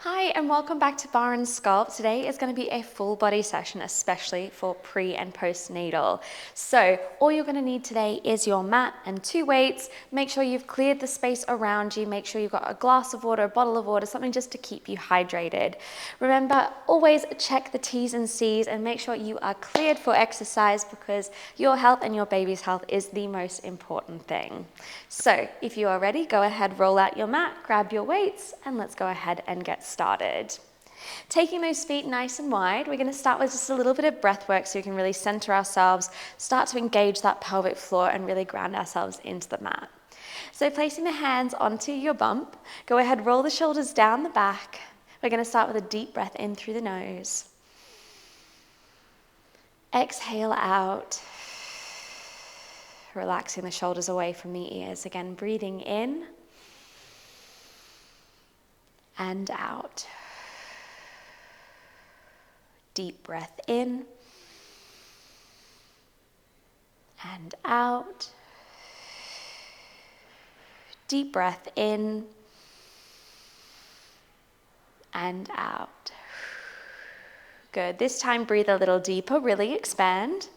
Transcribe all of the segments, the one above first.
Hi and welcome back to Barre and Sculpt. Today is going to be a full body session, especially for pre and postnatal. So all you're going to need today is your mat and 2 weights. Make sure you've cleared the space around you. Make sure you've got a glass of water, a bottle of water, something just to keep you hydrated. Remember, always check the T's and C's and make sure you are cleared for exercise because your health and your baby's health is the most important thing. So if you are ready, go ahead, roll out your mat, grab your weights, and let's go ahead and get started. Taking those feet nice and wide, we're going to start with just a little bit of breath work so we can really center ourselves, start to engage that pelvic floor and really ground ourselves into the mat. So placing the hands onto your bump, go ahead, roll the shoulders down the back. We're going to start with a deep breath in through the nose. Exhale out, relaxing the shoulders away from the ears. Again, breathing in and out. Deep breath in and out. Deep breath in and out. Good. This time breathe a little deeper, really expand.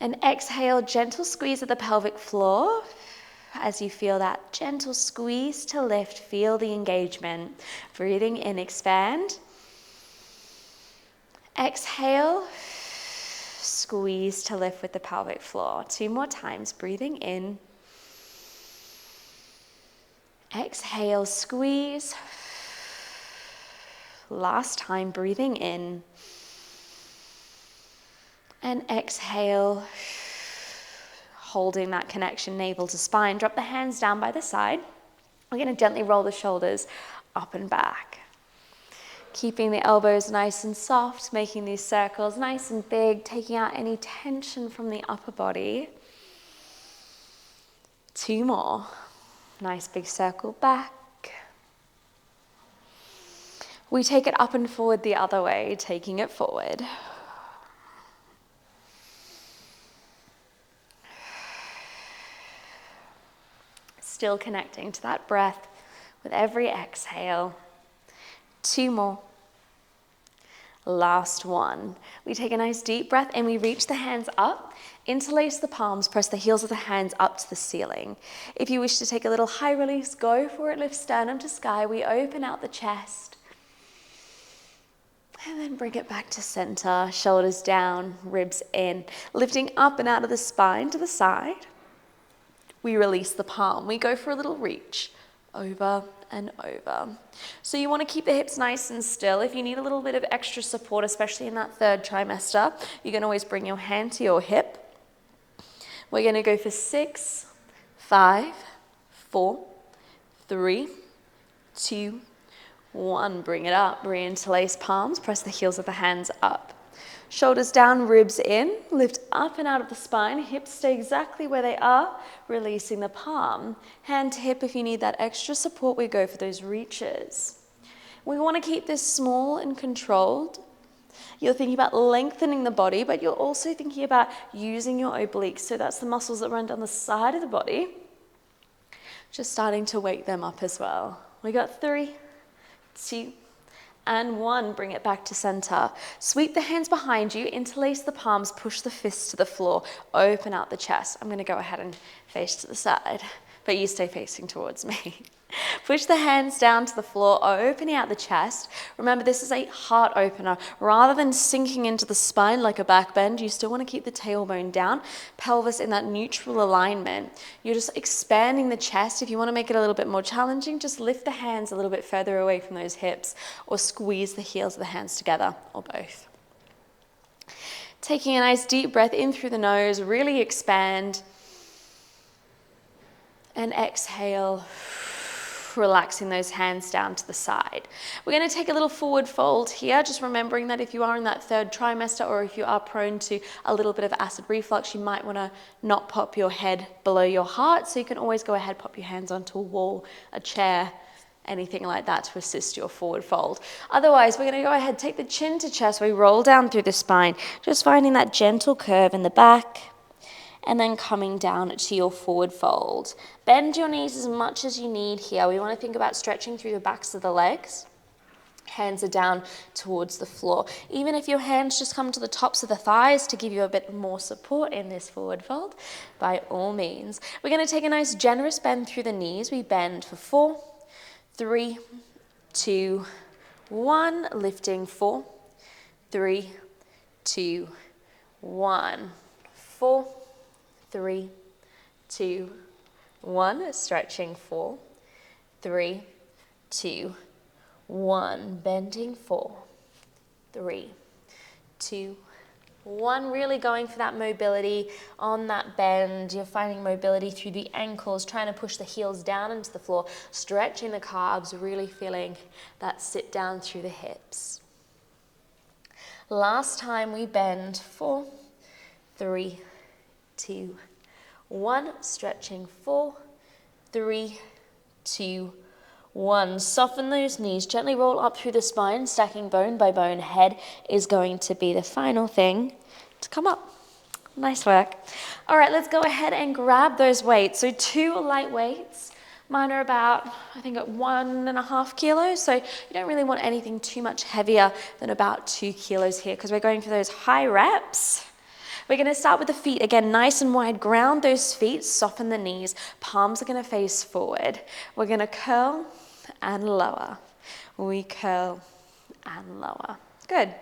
And exhale, gentle squeeze of the pelvic floor. As you feel that gentle squeeze to lift, feel the engagement. Breathing in, expand. Exhale, squeeze to lift with the pelvic floor. 2 more times, breathing in. Exhale, squeeze. Last time, breathing in. And exhale, holding that connection navel to spine. Drop the hands down by the side. We're going to gently roll the shoulders up and back. Keeping the elbows nice and soft, making these circles nice and big, taking out any tension from the upper body. 2 more. Nice big circle back. We take it up and forward the other way, taking it forward. Still connecting to that breath with every exhale. 2 more. Last one. We take a nice deep breath and we reach the hands up, interlace the palms, press the heels of the hands up to the ceiling. If you wish to take a little high release, go for it. Lift sternum to sky. We open out the chest. And then bring it back to center. Shoulders down, ribs in. Lifting up and out of the spine to the side. We release the palm. We go for a little reach, over and over. So you want to keep the hips nice and still. If you need a little bit of extra support, especially in that 3rd trimester, you can always bring your hand to your hip. We're going to go for 6, 5, 4, 3, 2, 1. Bring it up. Re-interlace palms. Press the heels of the hands up. Shoulders down, ribs in, lift up and out of the spine, hips stay exactly where they are, releasing the palm. Hand to hip if you need that extra support, we go for those reaches. We want to keep this small and controlled. You're thinking about lengthening the body, but you're also thinking about using your obliques. So that's the muscles that run down the side of the body. Just starting to wake them up as well. We got 3, 2, and 1, bring it back to center. Sweep the hands behind you, interlace the palms, push the fists to the floor, open out the chest. I'm going to go ahead and face to the side, but you stay facing towards me. Push the hands down to the floor, opening out the chest. Remember, this is a heart opener. Rather than sinking into the spine like a back bend, you still want to keep the tailbone down, pelvis in that neutral alignment. You're just expanding the chest. If you want to make it a little bit more challenging, just lift the hands a little bit further away from those hips or squeeze the heels of the hands together or both. Taking a nice deep breath in through the nose, really expand. And exhale. Relaxing those hands down to the side. We're going to take a little forward fold here, just remembering that if you are in that 3rd trimester or if you are prone to a little bit of acid reflux, you might want to not pop your head below your heart. So you can always go ahead, pop your hands onto a wall, a chair, anything like that to assist your forward fold. Otherwise, we're going to go ahead, take the chin to chest. We roll down through the spine, just finding that gentle curve in the back and then coming down to your forward fold. Bend your knees as much as you need here. We want to think about stretching through the backs of the legs. Hands are down towards the floor. Even if your hands just come to the tops of the thighs to give you a bit more support in this forward fold, by all means. We're going to take a nice generous bend through the knees. We bend for 4, 3, 2, 1. Lifting 4, 3, 2, 1. 4, 3, 2, 1. Stretching 4, 3, 2, 1. Bending 4, 3, 2, 1. Really going for that mobility on that bend. You're finding mobility through the ankles, trying to push the heels down into the floor, stretching the calves, really feeling that sit down through the hips. Last time we bend 4, 3, 2, 1. Stretching 4, 3, 2, 1. Soften those knees, gently roll up through the spine, stacking bone by bone. Head is going to be the final thing to come up. Nice work. All right, let's go ahead and grab those weights. So 2 light weights. Mine are about, I think, at 1.5 kilos. So you don't really want anything too much heavier than about 2 kilos here because we're going for those high reps. We're going to start with the feet. Again, nice and wide. Ground those feet, soften the knees. Palms are going to face forward. We're going to curl and lower. We curl and lower. Good.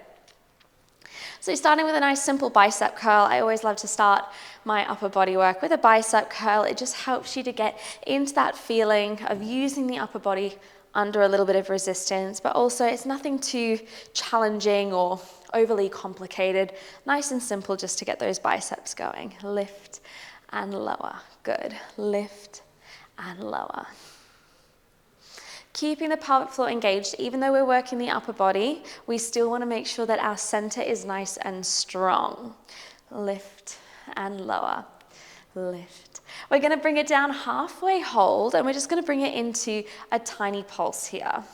So starting with a nice simple bicep curl. I always love to start my upper body work with a bicep curl. It just helps you to get into that feeling of using the upper body under a little bit of resistance, but also it's nothing too challenging or overly complicated. Nice and simple just to get those biceps going. Lift and lower. Good. Lift and lower. Keeping the pelvic floor engaged, even though we're working the upper body, we still want to make sure that our center is nice and strong. Lift and lower. Lift. We're going to bring it down halfway, hold, and we're just going to bring it into a tiny pulse here.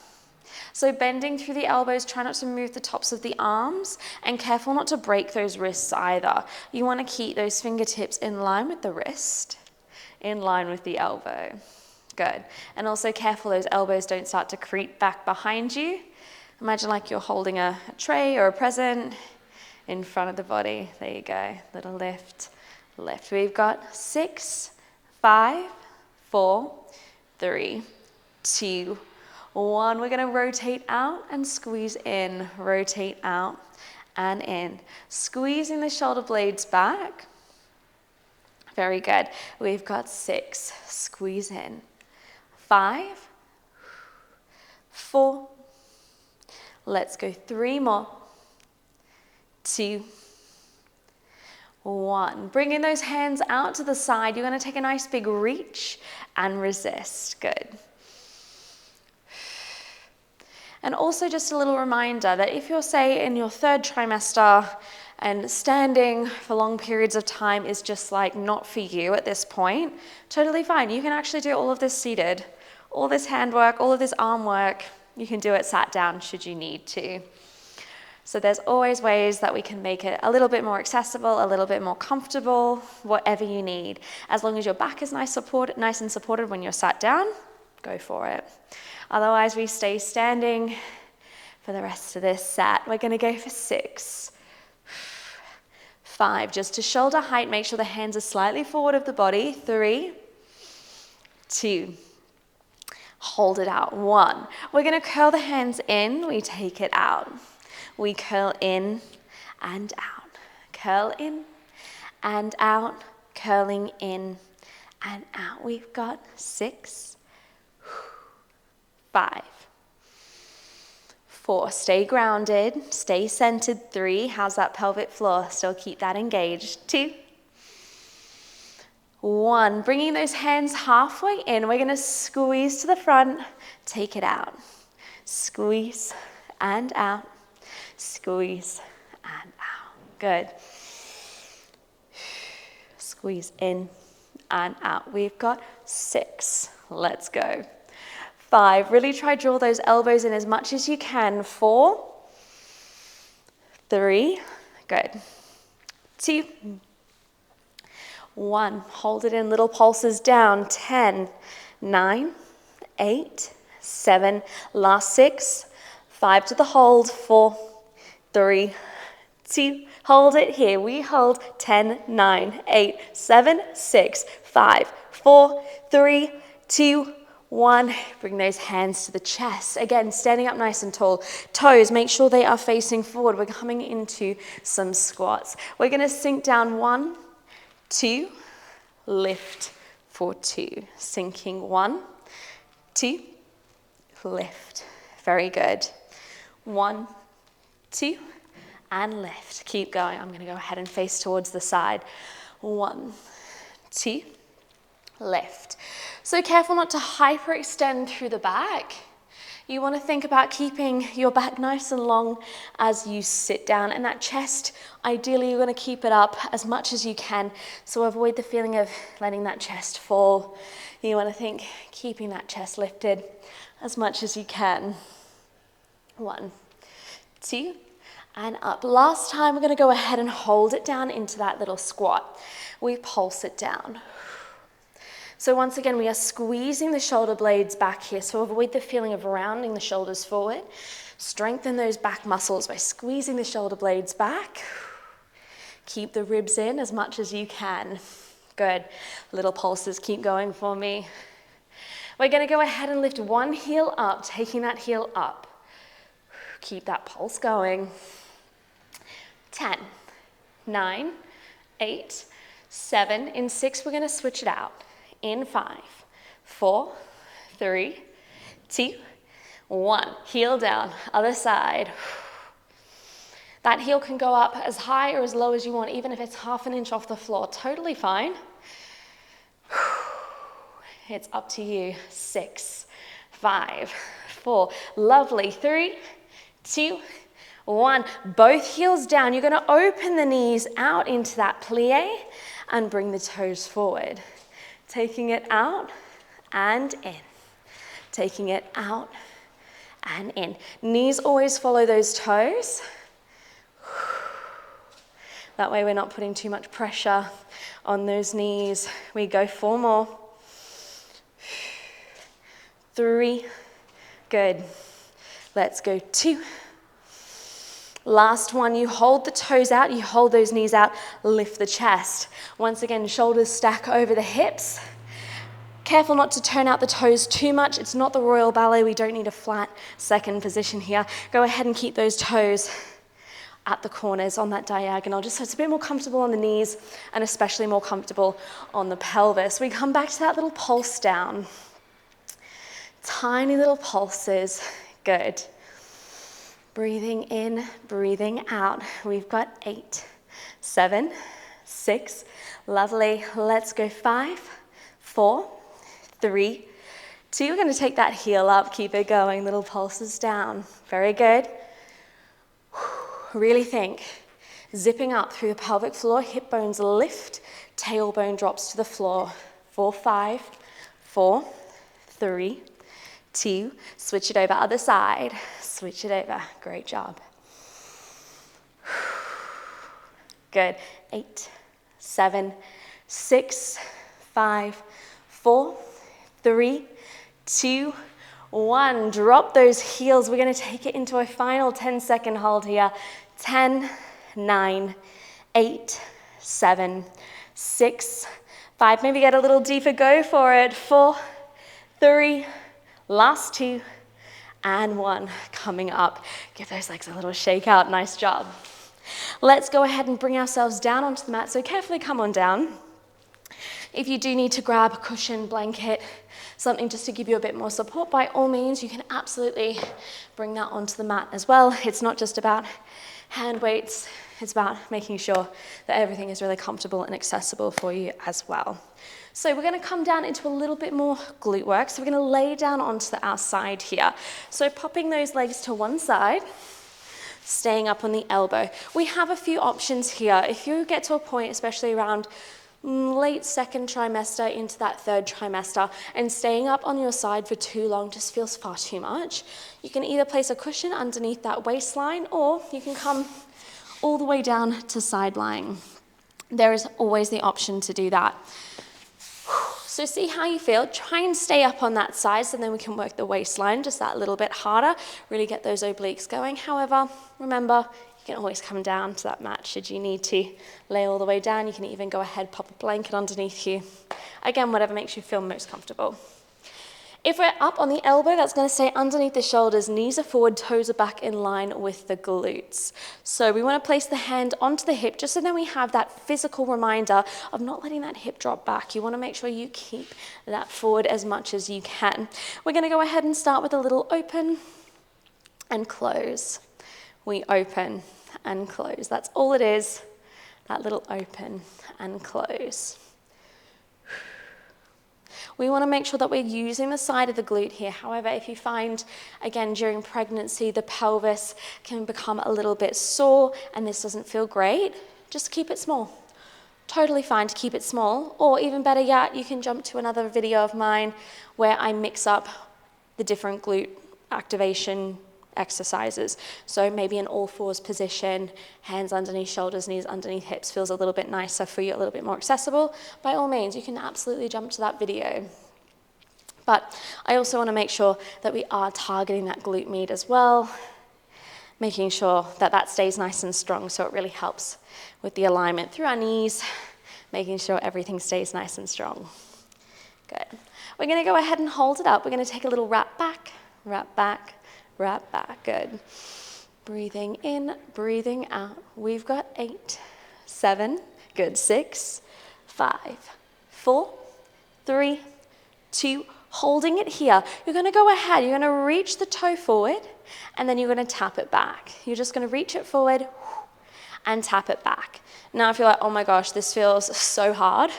So bending through the elbows, try not to move the tops of the arms, and careful not to break those wrists either. You want to keep those fingertips in line with the wrist, in line with the elbow. Good. And also careful those elbows don't start to creep back behind you. Imagine like you're holding a tray or a present in front of the body. There you go. Little lift, lift. We've got 6, 5, 4, 3, 2, 1. We're going to rotate out and squeeze in. Rotate out and in. Squeezing the shoulder blades back. Very good. We've got 6. Squeeze in. 5, 4, let's go 3 more, 2, 1. Bringing those hands out to the side, you're going to take a nice big reach and resist. Good. And also just a little reminder that if you're, say, in your 3rd trimester and standing for long periods of time is just like not for you at this point, totally fine. You can actually do all of this seated. All this hand work, all of this arm work, you can do it sat down should you need to. So there's always ways that we can make it a little bit more accessible, a little bit more comfortable, whatever you need. As long as your back is nice and supported when you're sat down, go for it. Otherwise, we stay standing for the rest of this set. We're going to go for 6, 5. Just to shoulder height, make sure the hands are slightly forward of the body. 3, 2, hold it out. 1. We're going to curl the hands in. We take it out. We curl in and out. Curl in and out. Curling in and out. We've got 6, 5, 4. Stay grounded. Stay centered. 3. How's that pelvic floor? Still keep that engaged. 2, 1. Bringing those hands halfway in. We're going to squeeze to the front. Take it out. Squeeze and out. Squeeze and out. Good. Squeeze in and out. We've got 6. Let's go. 5. Really try draw those elbows in as much as you can. 4, 3. Good. 2, 1. Hold it in, little pulses down. 10, 9, 8, 7. Last 6. 5 to the hold. 4, 3, 2. Hold it here. We hold 10, 9, 8, 7, 6, 5, 4, 3, 2, 1. Bring those hands to the chest. Again, standing up nice and tall. Toes, make sure they are facing forward. We're coming into some squats. We're going to sink down 1, 2, lift for 2. Sinking 1, 2, lift. Very good. 1, 2, and lift. Keep going. I'm going to go ahead and face towards the side. 1, 2, lift. So careful not to hyperextend through the back. You want to think about keeping your back nice and long as you sit down, and that chest, ideally you're going to keep it up as much as you can, so avoid the feeling of letting that chest fall. You want to think keeping that chest lifted as much as you can. 1, 2, and up. Last time, we're going to go ahead and hold it down into that little squat. We pulse it down. So once again, we are squeezing the shoulder blades back here, so avoid the feeling of rounding the shoulders forward. Strengthen those back muscles by squeezing the shoulder blades back. Keep the ribs in as much as you can. Good. Little pulses, keep going for me. We're going to go ahead and lift one heel up, taking that heel up. Keep that pulse going. 10, 9, 8, 7. In 6, we're going to switch it out. In 5, 4, 3, 2, 1. Heel down, other side. That heel can go up as high or as low as you want, even if it's half an inch off the floor. Totally fine. It's up to you. 6, 5, 4. Lovely. 3, 2, 1. Both heels down. You're going to open the knees out into that plie and bring the toes forward. Taking it out and in. Taking it out and in. Knees always follow those toes. That way we're not putting too much pressure on those knees. We go 4 more. 3. Good. Let's go 2. Last one, you hold the toes out, you hold those knees out, lift the chest. Once again, shoulders stack over the hips. Careful not to turn out the toes too much. It's not the Royal Ballet. We don't need a flat second position here. Go ahead and keep those toes at the corners on that diagonal, just so it's a bit more comfortable on the knees and especially more comfortable on the pelvis. We come back to that little pulse down. Tiny little pulses. Good. Breathing in, breathing out. We've got 8, 7, 6. Lovely. Let's go 5, 4, 3, 2. We're going to take that heel up. Keep it going. Little pulses down. Very good. Really think. Zipping up through the pelvic floor. Hip bones lift. Tailbone drops to the floor. 4, 5, 4, 3, 2. Switch it over. Other side. Switch it over. Great job. Good. 8, 7, 6, 5, 4, 3, 2, 1. Drop those heels. We're going to take it into a final 10-second hold here. 10, 9, 8, 7, 6, 5. Maybe get a little deeper. Go for it. 4, 3, last 2, and 1. Coming up. Give those legs a little shake out. Nice job. Let's go ahead and bring ourselves down onto the mat. So carefully come on down. If you do need to grab a cushion, blanket, something just to give you a bit more support, by all means, you can absolutely bring that onto the mat as well. It's not just about hand weights. It's about making sure that everything is really comfortable and accessible for you as well. So we're going to come down into a little bit more glute work. So we're going to lay down onto our side here. So popping those legs to one side, staying up on the elbow. We have a few options here. If you get to a point, especially around late second trimester into that third trimester, and staying up on your side for too long just feels far too much, you can either place a cushion underneath that waistline, or you can come all the way down to side lying. there is always the option to do that. So see how you feel. Try and stay up on that side so then we can work the waistline just that little bit harder, really get those obliques going. However, remember, you can always come down to that mat should you need to. Lay all the way down. You can even go ahead, pop a blanket underneath you. Again, whatever makes you feel most comfortable. If we're up on the elbow, that's going to stay underneath the shoulders, knees are forward, toes are back in line with the glutes. So we want to place the hand onto the hip just so then we have that physical reminder of not letting that hip drop back. You want to make sure you keep that forward as much as you can. We're going to go ahead and start with a little open and close. We open and close. That's all it is, that little open and close. We want to make sure that we're using the side of the glute here. However, if you find, again, during pregnancy, the pelvis can become a little bit sore and this doesn't feel great, just keep it small. Totally fine to keep it small. Or even better yet, you can jump to another video of mine where I mix up the different glute activation exercises. So maybe an all fours position, hands underneath shoulders, knees underneath hips feels a little bit nicer for you, a little bit more accessible. By all means, you can absolutely jump to that video. But I also want to make sure that we are targeting that glute med as well, making sure that that stays nice and strong so it really helps with the alignment through our knees, making sure everything stays nice and strong. Good. We're going to go ahead and hold it up. We're going to take a little wrap back, wrap back, wrap back. Good. Breathing in, breathing out. We've got 8, 7, good. 6, 5, 4, 3, 2, holding it here. You're going to go ahead, you're going to reach the toe forward, and then you're going to tap it back. You're just going to reach it forward and tap it back. Now, if you're like, oh my gosh, this feels so hard,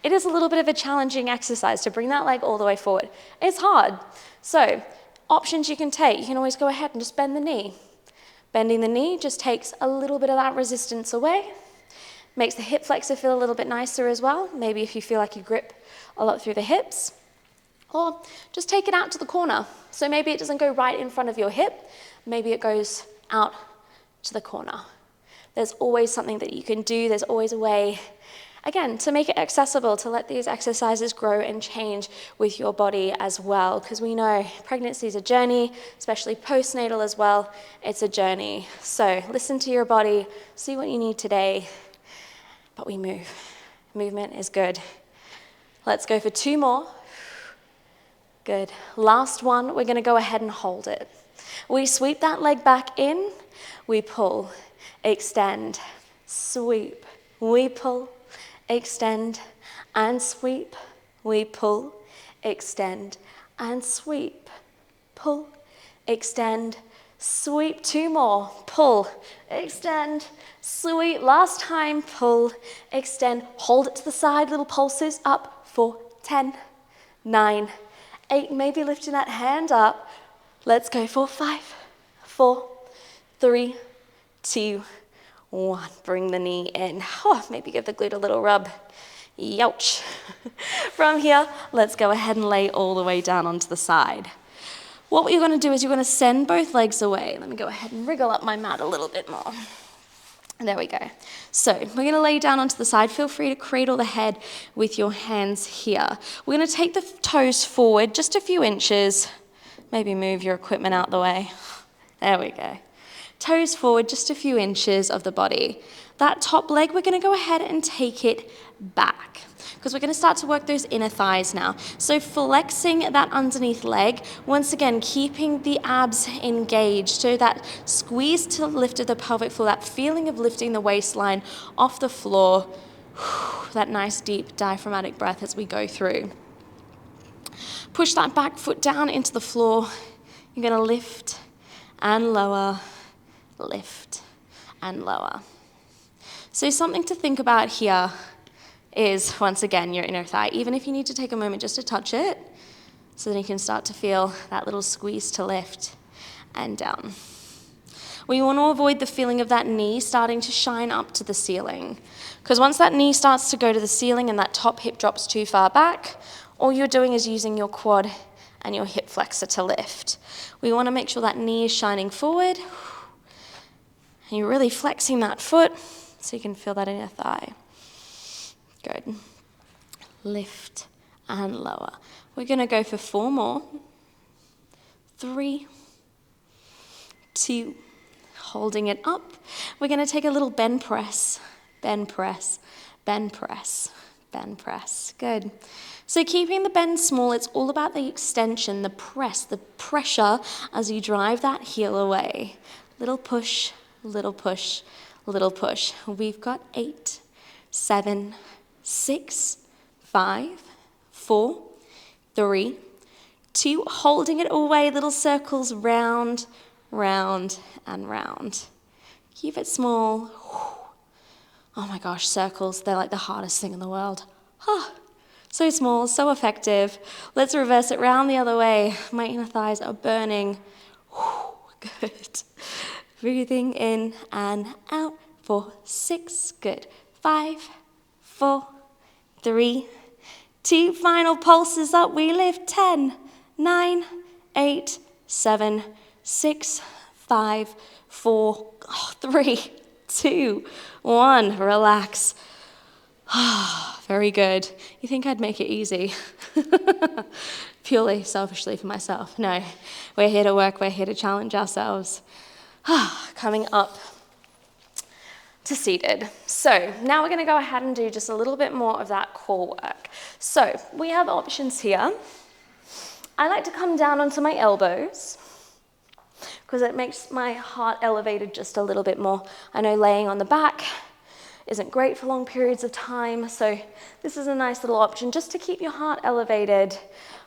it is a little bit of a challenging exercise to bring that leg all the way forward. It's hard. So, options you can take. You can always go ahead and just bend the knee. Bending the knee just takes a little bit of that resistance away. Makes the hip flexor feel a little bit nicer as well. Maybe if you feel like you grip a lot through the hips. Or just take it out to the corner. So maybe it doesn't go right in front of your hip. Maybe it goes out to the corner. There's always something that you can do. There's always a way, again, to make it accessible, to let these exercises grow and change with your body as well. Because we know pregnancy is a journey, especially postnatal as well. It's a journey. So listen to your body, see what you need today, but we move. Movement is good. Let's go for 2 more. Good. Last one, we're going to go ahead and hold it. We sweep that leg back in, we pull, extend, sweep, we pull, extend, and sweep, we pull, extend, and sweep, pull, extend, sweep. 2 more, pull, extend, sweep. Last time, pull, extend, hold it to the side, little pulses, up for 10, 9, 8, maybe lifting that hand up. Let's go for 5, 4, 3, 2, 1. Bring the knee in. Oh, maybe give the glute a little rub. Youch. From here, let's go ahead and lay all the way down onto the side. What you're going to do is you're going to send both legs away. Let me go ahead and wriggle up my mat a little bit more. There we go. So we're going to lay down onto the side. Feel free to cradle the head with your hands here. We're going to take the toes forward just a few inches. Maybe move your equipment out the way. There we go. Toes forward just a few inches of the body. That top leg, we're going to go ahead and take it back because we're going to start to work those inner thighs now. So flexing that underneath leg, once again, keeping the abs engaged. So that squeeze to the lift of the pelvic floor, that feeling of lifting the waistline off the floor, that nice deep diaphragmatic breath as we go through. Push that back foot down into the floor. You're going to lift and lower, lift and lower. So something to think about here is, once again, your inner thigh. Even if you need to take a moment just to touch it, so then you can start to feel that little squeeze to lift and down. We want to avoid the feeling of that knee starting to shine up to the ceiling. Because once that knee starts to go to the ceiling and that top hip drops too far back, all you're doing is using your quad and your hip flexor to lift. We want to make sure that knee is shining forward. And you're really flexing that foot so you can feel that inner thigh. Good. Lift and lower. We're going to go for 4 more. 3, 2, holding it up. We're going to take a little bend press, bend press, bend press, bend press. Good. So keeping the bend small, it's all about the extension, the press, the pressure as you drive that heel away. Little push, little push, little push. We've got 8, 7, 6, 5, 4, 3, 2, holding it away, little circles round, round, and round. Keep it small. Oh my gosh, circles, they're like the hardest thing in the world. So small, so effective. Let's reverse it round the other way. My inner thighs are burning. Good. Breathing in and out for 6. Good. 5, 4, 3, 2. Final pulses up. We lift 10, 9, 8, 7, 6, 5, 4, 3, 2, 1. Relax. Very good. You think I'd make it easy? Purely selfishly for myself. No, we're here to work. We're here to challenge ourselves. Coming up to seated. So now we're going to go ahead and do just a little bit more of that core work. So we have options here. I like to come down onto my elbows because it makes my heart elevated just a little bit more. I know laying on the back isn't great for long periods of time, so this is a nice little option just to keep your heart elevated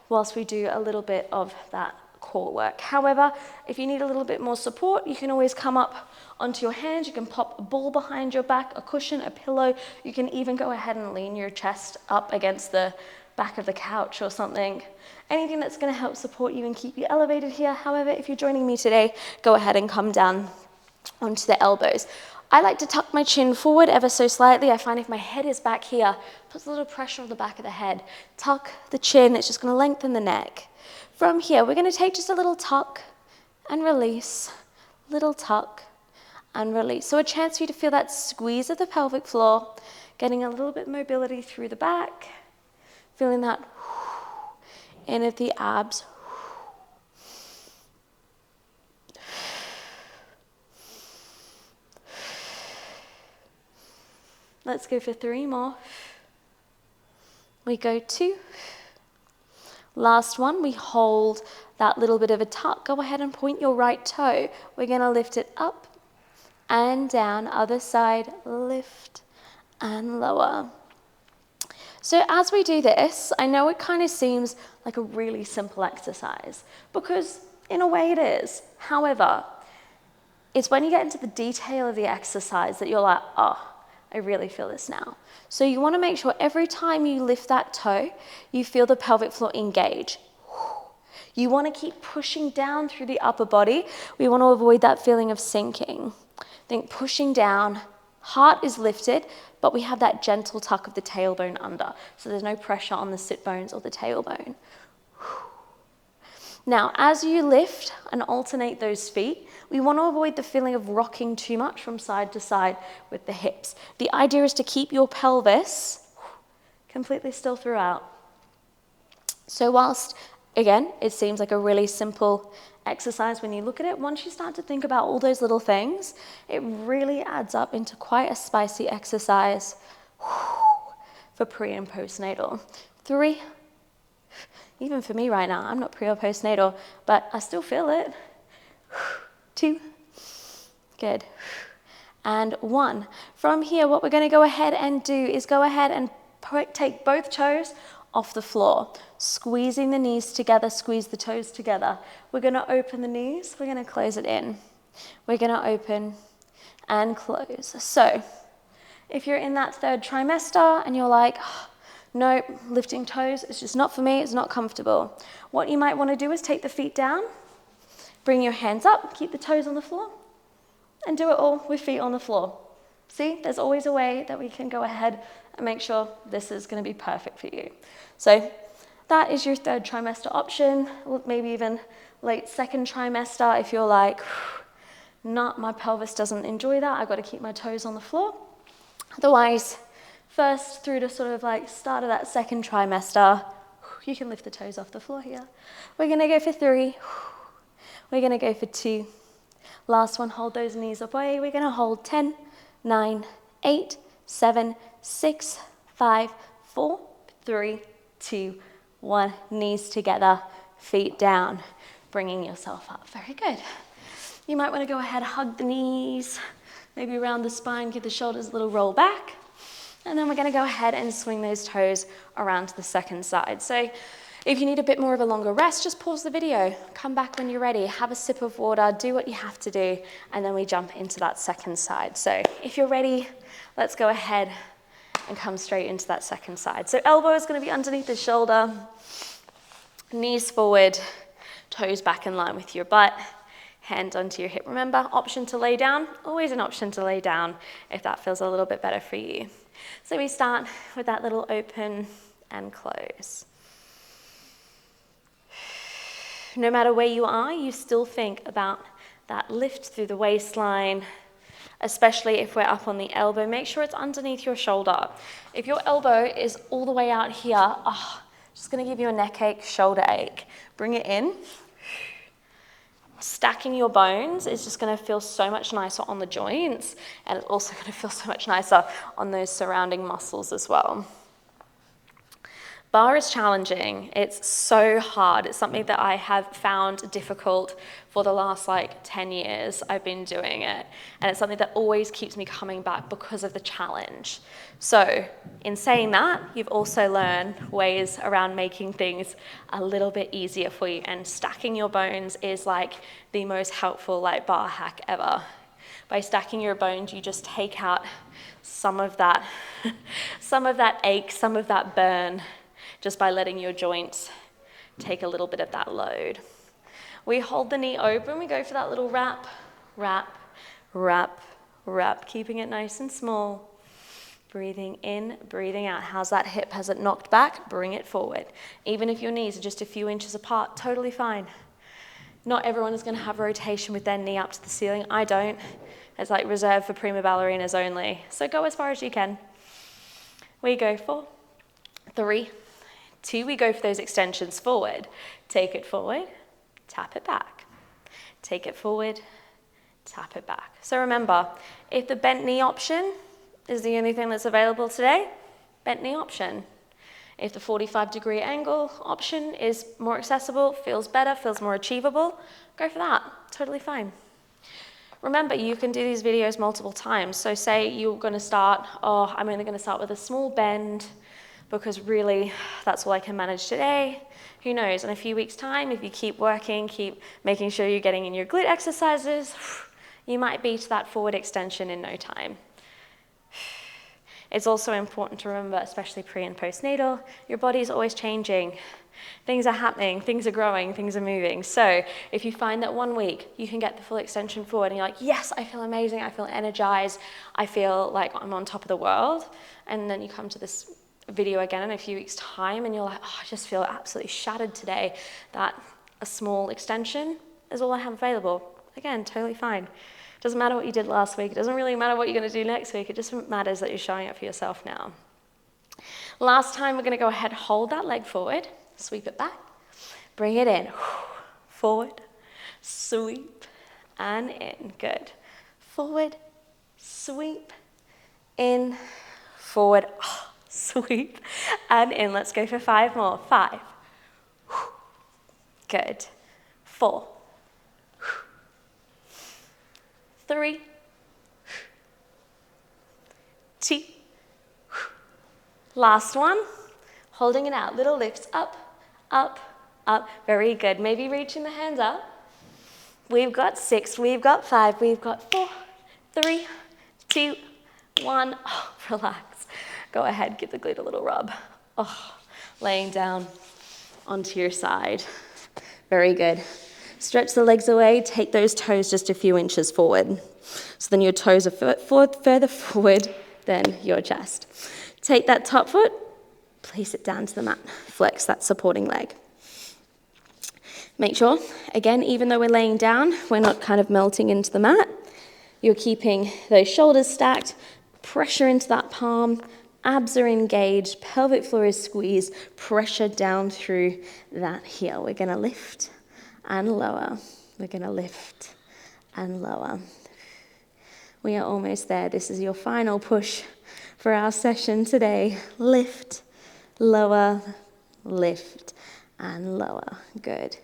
whilst we do a little bit of that core work. However, if you need a little bit more support, you can always come up onto your hands. You can pop a ball behind your back, a cushion, a pillow. You can even go ahead and lean your chest up against the back of the couch or something. Anything that's going to help support you and keep you elevated here. However, if you're joining me today, go ahead and come down onto the elbows. I like to tuck my chin forward ever so slightly. I find if my head is back here, puts a little pressure on the back of the head. Tuck the chin, it's just going to lengthen the neck. From here, we're going to take just a little tuck and release, little tuck and release. So a chance for you to feel that squeeze of the pelvic floor, getting a little bit of mobility through the back, feeling that in of the abs. Let's go for 3 more. We go 2. Last one, we hold that little bit of a tuck. Go ahead and point your right toe. We're going to lift it up and down. Other side, lift and lower. So as we do this, I know it kind of seems like a really simple exercise because in a way it is. However, it's when you get into the detail of the exercise that you're like, oh, I really feel this now. So you want to make sure every time you lift that toe, you feel the pelvic floor engage. You want to keep pushing down through the upper body. We want to avoid that feeling of sinking. Think pushing down, heart is lifted, but we have that gentle tuck of the tailbone under. So there's no pressure on the sit bones or the tailbone. Now, as you lift and alternate those feet, we want to avoid the feeling of rocking too much from side to side with the hips. The idea is to keep your pelvis completely still throughout. So whilst, again, it seems like a really simple exercise when you look at it, once you start to think about all those little things, it really adds up into quite a spicy exercise for pre and postnatal. 3, even for me right now, I'm not pre or postnatal, but I still feel it. 2, good, and 1. From here, what we're going to go ahead and do is go ahead and take both toes off the floor, squeezing the knees together, squeeze the toes together. We're going to open the knees, we're going to close it in. We're going to open and close. So if you're in that 3rd trimester and you're like, no, lifting toes, it's just not for me, it's not comfortable. What you might want to do is take the feet down, bring your hands up, keep the toes on the floor, and do it all with feet on the floor. See, there's always a way that we can go ahead and make sure this is going to be perfect for you. So that is your 3rd trimester option, or maybe even late 2nd trimester if you're like, my pelvis doesn't enjoy that, I've got to keep my toes on the floor. Otherwise, first through to sort of like start of that second trimester. You can lift the toes off the floor here. We're gonna go for 3. We're gonna go for 2. Last one, hold those knees away. We're gonna hold 10, 9, 8, 7, 6, 5, 4, 3, 2, 1. Knees together, feet down, bringing yourself up. Very good. You might want to go ahead, hug the knees, maybe around the spine, give the shoulders a little roll back. And then we're going to go ahead and swing those toes around to the second side. So if you need a bit more of a longer rest, just pause the video, come back when you're ready, have a sip of water, do what you have to do, and then we jump into that second side. So if you're ready, let's go ahead and come straight into that second side. So elbow is going to be underneath the shoulder, knees forward, toes back in line with your butt, hand onto your hip. Remember, option to lay down, always an option to lay down if that feels a little bit better for you. So we start with that little open and close. No matter where you are, you still think about that lift through the waistline, especially if we're up on the elbow. Make sure it's underneath your shoulder. If your elbow is all the way out here, just gonna give you a neck ache, shoulder ache. Bring it in. Stacking your bones is just gonna feel so much nicer on the joints, and it's also gonna feel so much nicer on those surrounding muscles as well. Barre is challenging. It's so hard. It's something that I have found difficult for the last 10 years I've been doing it. And it's something that always keeps me coming back because of the challenge. So in saying that, you've also learned ways around making things a little bit easier for you. And stacking your bones is the most helpful bar hack ever. By stacking your bones, you just take out some of that, some of that ache, some of that burn, just by letting your joints take a little bit of that load. We hold the knee open, we go for that little wrap, wrap, wrap, wrap, keeping it nice and small. Breathing in, breathing out. How's that hip? Has it knocked back? Bring it forward. Even if your knees are just a few inches apart, totally fine. Not everyone is gonna have rotation with their knee up to the ceiling. I don't. It's reserved for prima ballerinas only. So go as far as you can. We go for 3, 2, we go for those extensions forward. Take it forward, tap it back. Take it forward, tap it back. So remember, if the bent knee option is the only thing that's available today, bent knee option. If the 45-degree angle option is more accessible, feels better, feels more achievable, go for that, totally fine. Remember, you can do these videos multiple times. So say you're gonna start, I'm only gonna start with a small bend, because really, that's all I can manage today. Who knows, in a few weeks' time, if you keep working, keep making sure you're getting in your glute exercises, you might be to that forward extension in no time. It's also important to remember, especially pre and postnatal, your body's always changing. Things are happening, things are growing, things are moving. So if you find that one week you can get the full extension forward and you're yes, I feel amazing, I feel energized, I feel like I'm on top of the world, and then you come to this video again in a few weeks' time and you're I just feel absolutely shattered today, that a small extension is all I have available. Again, totally fine. Doesn't matter what you did last week. It doesn't really matter what you're going to do next week. It just matters that you're showing up for yourself now. Last time, we're going to go ahead, hold that leg forward, sweep it back, bring it in, forward, sweep, and in. Good. Forward, sweep, in, forward, sweep, and in. Let's go for 5 more. 5. Good. 4. 3. 2. Last one. Holding it out. Little lifts. Up, up, up. Very good. Maybe reaching the hands up. We've got 6. We've got 5. We've got 4, 3, 2, 1. Relax. Go ahead. Give the glute a little rub. Laying down onto your side. Very good. Stretch the legs away, take those toes just a few inches forward. So then your toes are further forward than your chest. Take that top foot, place it down to the mat. Flex that supporting leg. Make sure, again, even though we're laying down, we're not kind of melting into the mat. You're keeping those shoulders stacked, pressure into that palm, Abs are engaged, pelvic floor is squeezed, pressure down through that heel. We're gonna lift and lower. We're gonna lift and lower. We are almost there. This is your final push for our session today. Lift, lower, lift, and lower. Good.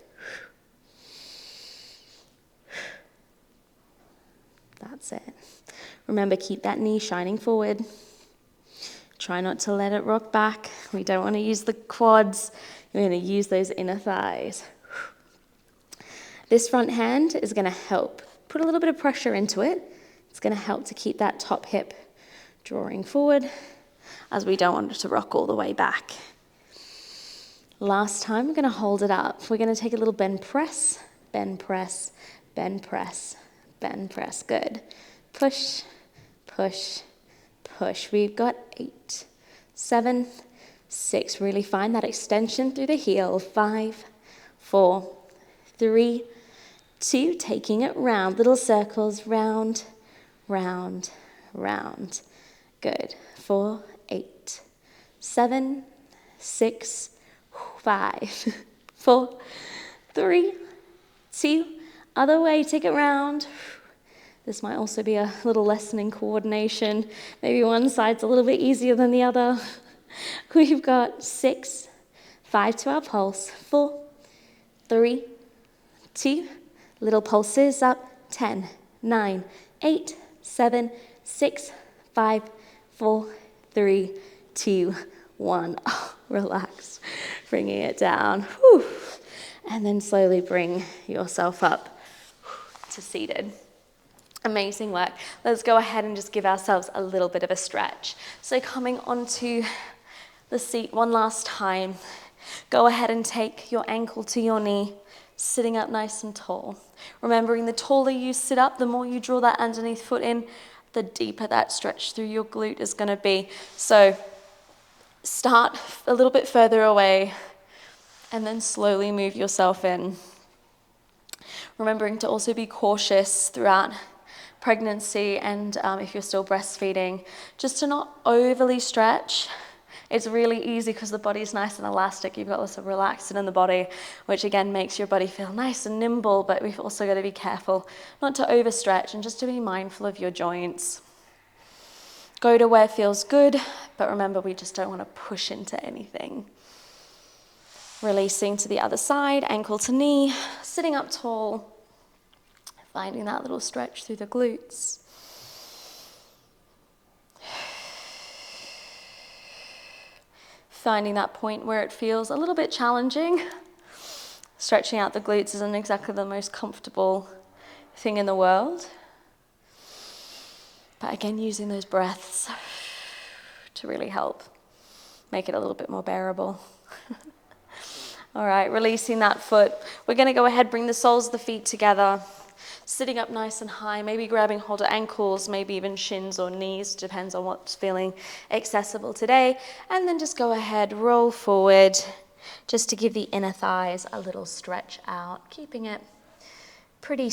That's it. Remember, keep that knee shining forward. Try not to let it rock back. We don't want to use the quads. We're going to use those inner thighs. This front hand is going to help put a little bit of pressure into it. It's going to help to keep that top hip drawing forward, as we don't want it to rock all the way back. Last time, we're going to hold it up. We're going to take a little bend press, bend press, bend press, bend press. Good. Push, push, push. We've got 8, 7, 6. Really find that extension through the heel. 5, 4, 3, 2. Taking it round. Little circles. Round, round, round. Good. 4, 8, 7, 6, 5, 4, 3, 2. Other way. Take it round. This might also be a little lesson in coordination. Maybe one side's a little bit easier than the other. We've got 6, 5 to our pulse. 4, 3, 2. Little pulses up. 10, 9, 8, 7, 6, 5, 4, 3, 2, 1. Oh, relax. Bringing it down. Whew. And then slowly bring yourself up to seated. Amazing work. Let's go ahead and just give ourselves a little bit of a stretch. So coming onto the seat one last time, go ahead and take your ankle to your knee, sitting up nice and tall. Remembering the taller you sit up, the more you draw that underneath foot in, the deeper that stretch through your glute is going to be. So start a little bit further away and then slowly move yourself in. Remembering to also be cautious throughout pregnancy and if you're still breastfeeding, just to not overly stretch. It's really easy because the body's nice and elastic. You've got lots of relaxin in the body, which again makes your body feel nice and nimble, but we've also got to be careful not to overstretch and just to be mindful of your joints. Go to where it feels good, but remember, we just don't want to push into anything. Releasing to the other side, ankle to knee, sitting up tall, finding that little stretch through the glutes. Finding that point where it feels a little bit challenging. Stretching out the glutes isn't exactly the most comfortable thing in the world. But again, using those breaths to really help make it a little bit more bearable. All right, releasing that foot. We're going to go ahead, bring the soles of the feet together. Sitting up nice and high, maybe grabbing hold of ankles, maybe even shins or knees, depends on what's feeling accessible today. And then just go ahead, roll forward, just to give the inner thighs a little stretch out, keeping it pretty,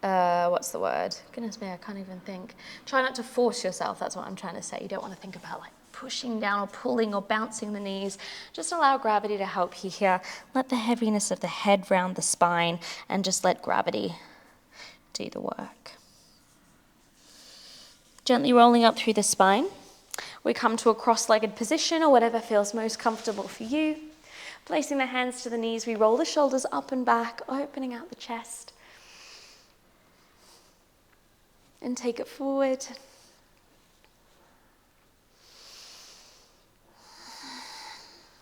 what's the word? Goodness me, I can't even think. Try not to force yourself, that's what I'm trying to say. You don't want to think about like pushing down or pulling or bouncing the knees. Just allow gravity to help you here. Let the heaviness of the head round the spine and just let gravity do the work. Gently rolling up through the spine. We come to a cross-legged position or whatever feels most comfortable for you. Placing the hands to the knees, we roll the shoulders up and back, opening out the chest. And take it forward.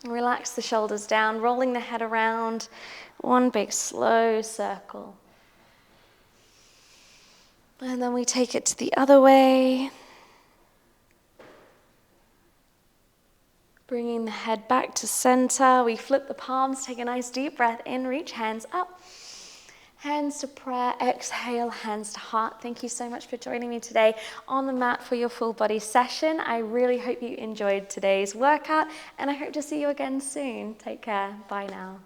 Relax the shoulders down, rolling the head around, one big slow circle. And then we take it to the other way. Bringing the head back to center. We flip the palms, take a nice deep breath in, reach hands up. Hands to prayer, exhale, hands to heart. Thank you so much for joining me today on the mat for your full body session. I really hope you enjoyed today's workout and I hope to see you again soon. Take care. Bye now.